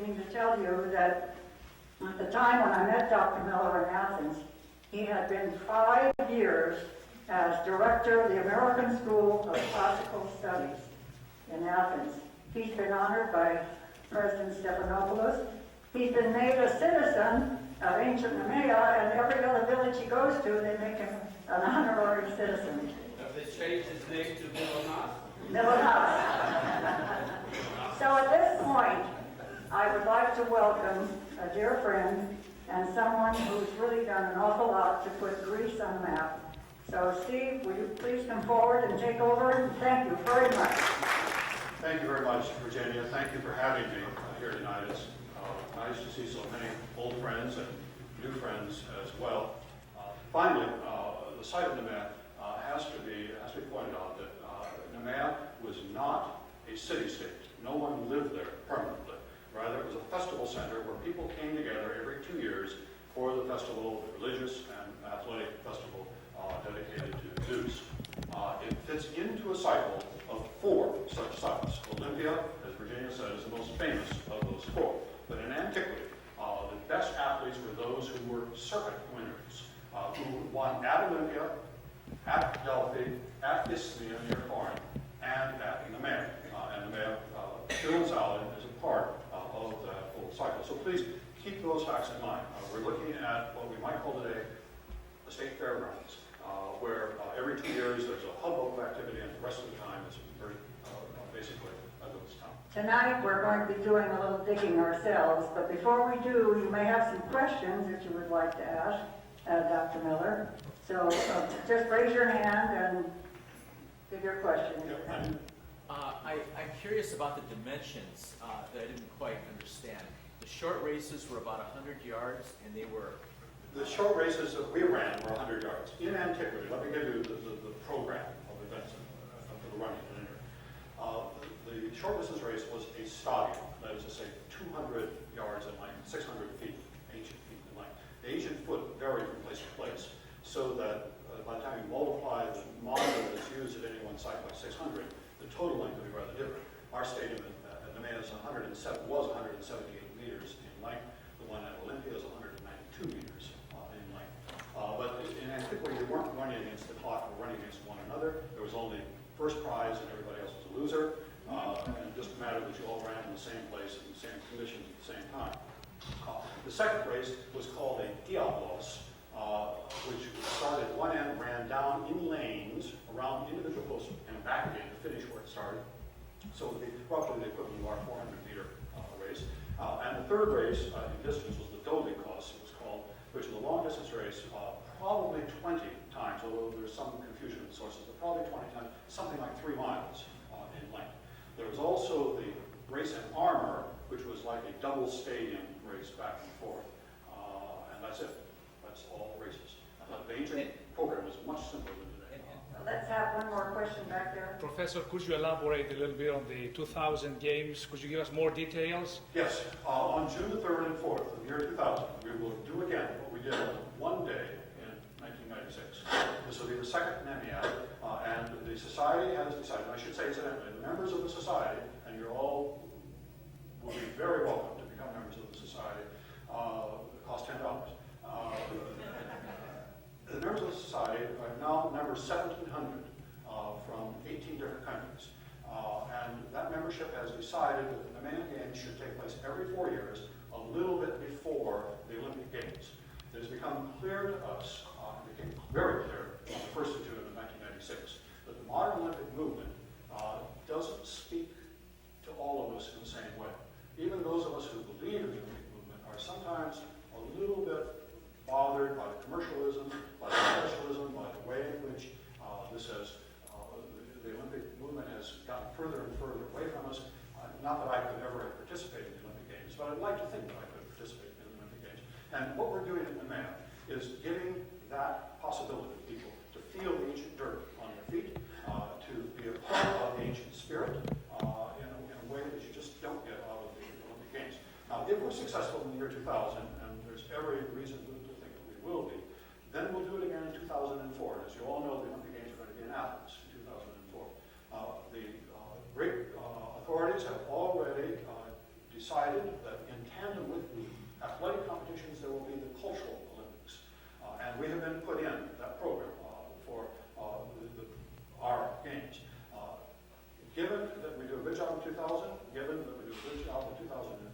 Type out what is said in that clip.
need to tell you that at the time when I met Dr. Miller in Athens, he had been 5 years as director of the American School of Classical Studies in Athens. He's been honored by President Stephanopoulos. He's been made a citizen of ancient Nemea, and every other village he goes to, they make him an honorary citizen. Have they changed his name to Milonas? Milonas. So at this point, I would like to welcome a dear friend and someone who's really done an awful lot to put Greece on the map. So Steve, will you please come forward and take over? Thank you very much. Thank you very much, Virginia. Thank you for having me here tonight. It's nice to see so many old friends and new friends as well. Finally, the site of Nemea has to be pointed out that Nemea was not a city-state. No one lived there permanently. Rather, it was a festival center where people came together every 2 years for the festival, the religious and athletic festival dedicated to Zeus. It fits into a cycle of 4 such sites. Olympia, as Virginia said, is the most famous of those 4. But in antiquity, the best athletes were those who were circuit winners, who won at Olympia, at Delphi, at Isthmia near Corinth, and at Nemea. And Nemea fills out as a part of that whole cycle. So please keep those facts in mind. We're looking at what we might call today the state fairgrounds, where every 2 years there's a hubbub of activity, and the rest of the time is very basically a ghost town. Tonight we're going to be doing a little digging ourselves, but before we do, you may have some questions that you would like to ask Dr. Miller. So just raise your hand and give your question. Yep. I'm curious about the dimensions that I didn't quite understand. The short races were about 100 yards, and they were... The short races that we ran were 100 yards. In antiquity, let me give you the program of events for the running. The short distance race was a stadium, that is to say 200 yards in length, 600 feet, ancient feet in length. The ancient foot varied from place to place, so that by the time you multiply the model that's used at any one site by 600, the total length would be rather different. Our stadium at Nemea was 178 meters in length. The one at Olympia is 192 meters in length. But in antiquity, you weren't running against the clock or running against one another. There was only first prize and everybody else was a loser. And it just mattered that you all ran in the same place in the same conditions at the same time. The second race was called a diablos, which started at one end, ran down in lanes around individual posts and back again to finish where it started. So it would be roughly the equivalent of our 400-meter race. And the third race in distance was the Dolikos, it was called, which is a long-distance race, probably 20 times, although there's some confusion in the sources, but probably 20 times, something like 3 miles in length. There was also the race in armor, which was like a double stadium race back and forth. And that's it. That's all the races. The ancient program was much simpler than today. Let's have one more question back there. Professor, could you elaborate a little bit on the 2000 games? Could you give us more details? Yes. On June the 3rd and 4th of the year 2000, we will do again what we did on one day in 1996. This will be the second Nemea, and the society has decided, I should say incidentally, the members of the society, and you're all will be very welcome to become members of the society. It costs $10. The members of the society are now numbers 1,700 from 18 different countries. And that membership has decided that the Nemea Games should take place every 4 years, a little bit before the Olympic Games. It has become clear to us, it became very clear on the 1st of June of 1996, that the modern Olympic movement doesn't speak to all of us in the same way. Even those of us who believe in the Olympic movement are sometimes a little bit bothered by the commercialism, by the specialism, by the way in which the Olympic movement has gotten further and further away from us. Not that I could ever have participated in the Olympic Games, but I'd like to think that I could participate in the Olympic Games. And what we're doing at Nemea is giving given that we do a good job in 2009,